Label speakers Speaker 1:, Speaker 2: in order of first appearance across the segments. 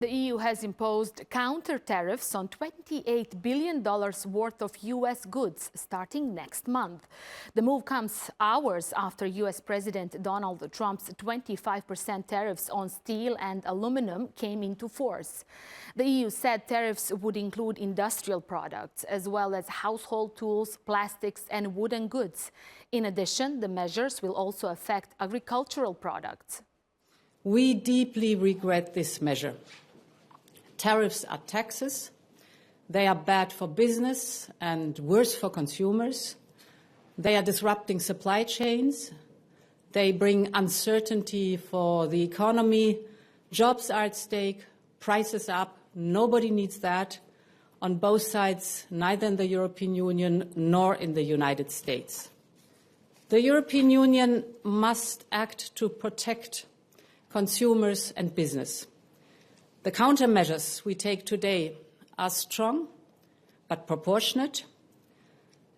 Speaker 1: The EU has imposed counter tariffs on $28 billion worth of U.S. goods starting next month. The move comes hours after U.S. President Donald Trump's 25% tariffs on steel and aluminum came into force. The EU said tariffs would include industrial products as well as household tools, plastics and wooden goods. In addition, the measures will also affect agricultural products.
Speaker 2: We deeply regret this measure. Tariffs are taxes. They are bad for business and worse for consumers. They are disrupting supply chains. They bring uncertainty for the economy. Jobs are at stake, prices up. Nobody needs that on both sides, neither in the European Union nor in the United States. The European Union must act to protect consumers and business. The countermeasures we take today are strong but proportionate.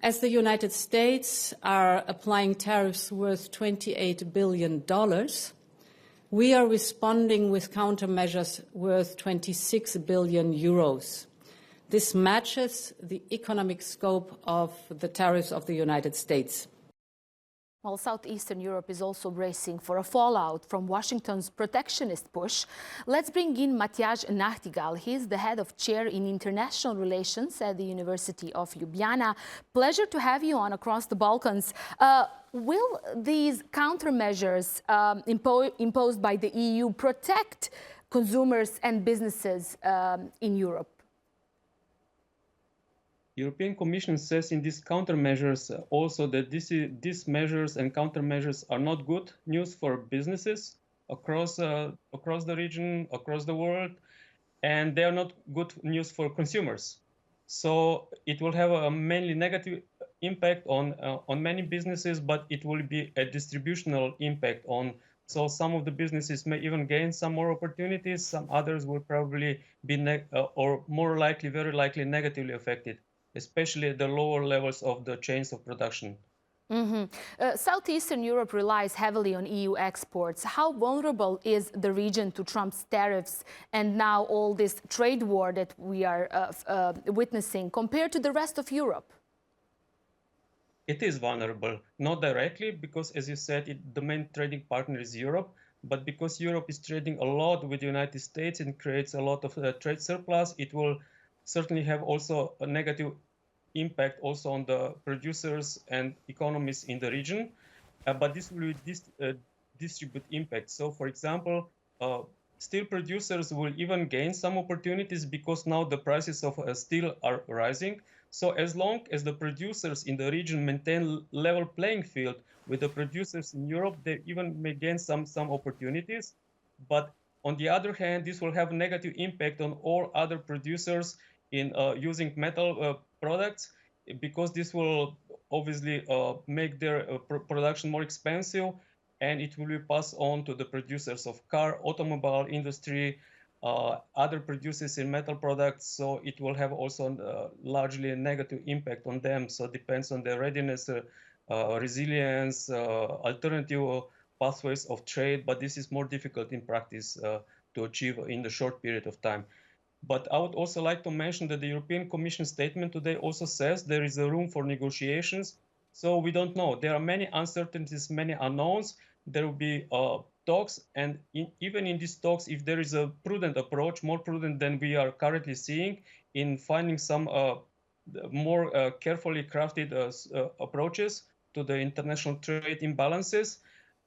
Speaker 2: As the United States are applying tariffs worth $28 billion, we are responding with countermeasures worth 26 billion euros. This matches the economic scope of the tariffs of the United States.
Speaker 1: While Southeastern Europe is also bracing for a fallout from Washington's protectionist push, let's bring in Matjaž Nachtigal. He's the head of chair in international relations at the University of Ljubljana. Pleasure to have you on Across the Balkans. Will these countermeasures imposed by the EU protect consumers and businesses in Europe?
Speaker 3: European Commission says in these countermeasures also that these measures and countermeasures are not good news for businesses across the region, across the world, and they are not good news for consumers. So it will have a mainly negative impact on many businesses, but it will be a distributional impact on. So some of the businesses may even gain some more opportunities. Some others will probably be or more likely, very likely, negatively affected, especially at the lower levels of the chains of production.
Speaker 1: Southeastern Europe relies heavily on EU exports. How vulnerable is the region to Trump's tariffs and now all this trade war that we are witnessing compared to the rest of Europe?
Speaker 3: It is vulnerable, not directly, because, as you said, the main trading partner is Europe, but because Europe is trading a lot with the United States and creates a lot of trade surplus, it will certainly have also a negative impact also on the producers and economies in the region, but this will distribute impact. So, for example, steel producers will even gain some opportunities because now the prices of steel are rising. So as long as the producers in the region maintain level playing field with the producers in Europe, they even may gain some opportunities. But on the other hand, this will have a negative impact on all other producers in using metal products, because this will obviously make their production more expensive, and it will be passed on to the producers of car, automobile industry, other producers in metal products. So it will have also largely a negative impact on them. So it depends on their readiness, resilience, alternative pathways of trade, but this is more difficult in practice to achieve in the short period of time. But I would also like to mention that the European Commission statement today also says there is a room for negotiations. So we don't know. There are many uncertainties, many unknowns. There will be talks, and even in these talks, if there is a prudent approach, more prudent than we are currently seeing, in finding some more carefully crafted approaches to the international trade imbalances,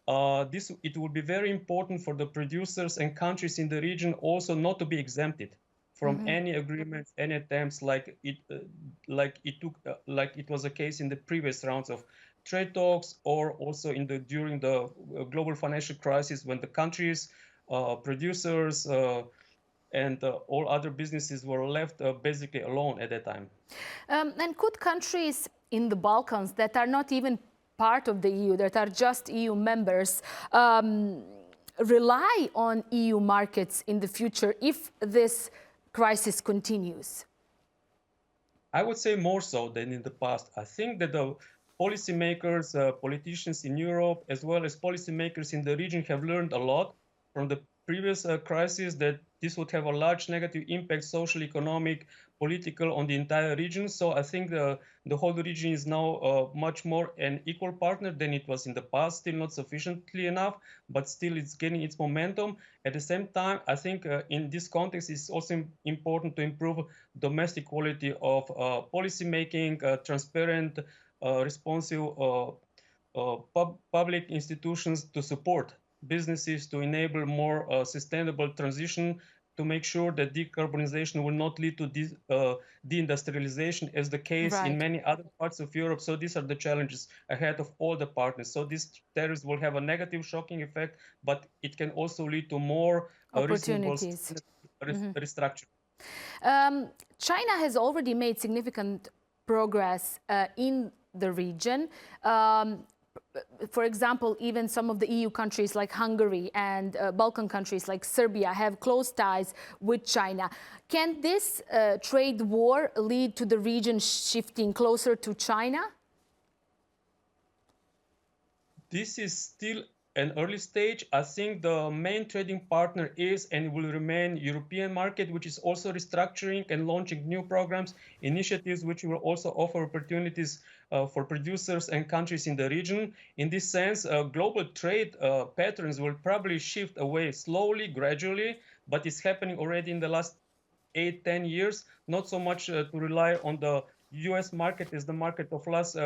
Speaker 3: it will be very important for the producers and countries in the region also not to be exempted from any agreements, any attempts like it was the case in the previous rounds of trade talks, or also during the global financial crisis, when the countries, producers, and all other businesses were left basically alone at that time.
Speaker 1: And could countries in the Balkans that are not even part of the EU, that are just EU members, rely on EU markets in the future if this crisis continues?
Speaker 3: I would say more so than in the past. I think that the policymakers, politicians in Europe, as well as policymakers in the region, have learned a lot from the previous crisis, that this would have a large negative impact, social, economic, political, on the entire region. So I think the whole region is now much more an equal partner than it was in the past. Still not sufficiently enough, but still it's gaining its momentum. At the same time, I think in this context, it's also important to improve domestic quality of policy making, transparent, responsive public institutions to support businesses, to enable more sustainable transition, to make sure that decarbonization will not lead to deindustrialization, as the case in
Speaker 1: Right.
Speaker 3: many other parts of Europe. So these are the challenges ahead of all the partners. So these tariffs will have a negative shocking effect, but it can also lead to more reasonable
Speaker 1: Opportunities.
Speaker 3: restructuring.
Speaker 1: China has already made significant progress in the region. For example, even some of the EU countries like Hungary and Balkan countries like Serbia have close ties with China. Can this trade war lead to the region shifting closer to China?
Speaker 3: This is still an early stage. I think the main trading partner is and will remain European market, which is also restructuring and launching new programs, initiatives which will also offer opportunities for producers and countries in the region. In this sense, global trade patterns will probably shift away slowly, gradually, but it's happening already in the last 8-10 years, not so much to rely on the US market as the market of last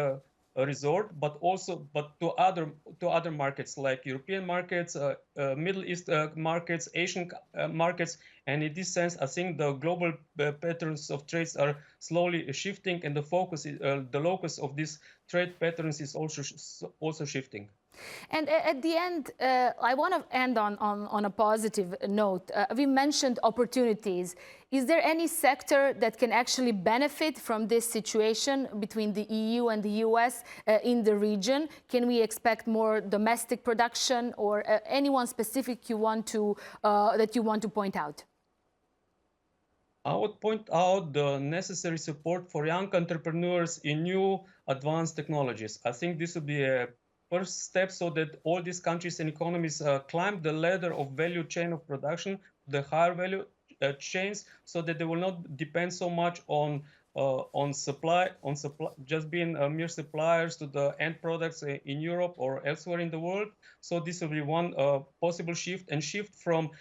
Speaker 3: resort, but also to other markets like European markets, Middle East markets, Asian markets. And in this sense, I think the global patterns of trades are slowly shifting, and the focus, the locus of these trade patterns is also shifting.
Speaker 1: And at the end, I want to end on a positive note. We mentioned opportunities. Is there any sector that can actually benefit from this situation between the EU and the US in the region? Can we expect more domestic production, or anyone specific that you want to point out?
Speaker 3: I would point out the necessary support for young entrepreneurs in new advanced technologies. I think this would be a first step so that all these countries and economies climb the ladder of value chain of production, the higher value chains, so that they will not depend so much on supply, just being mere suppliers to the end products in Europe or elsewhere in the world. So this will be one possible shift from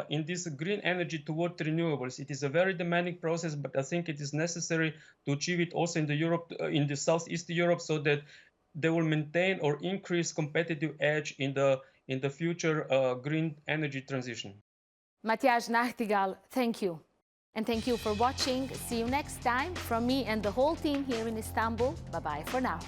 Speaker 3: in this green energy toward renewables. It is a very demanding process, but I think it is necessary to achieve it also in in the Southeast Europe, so that they will maintain or increase competitive edge in the future green energy transition.
Speaker 1: Matjaž Nachtigal, thank you. And thank you for watching. See you next time from me and the whole team here in Istanbul. Bye-bye for now.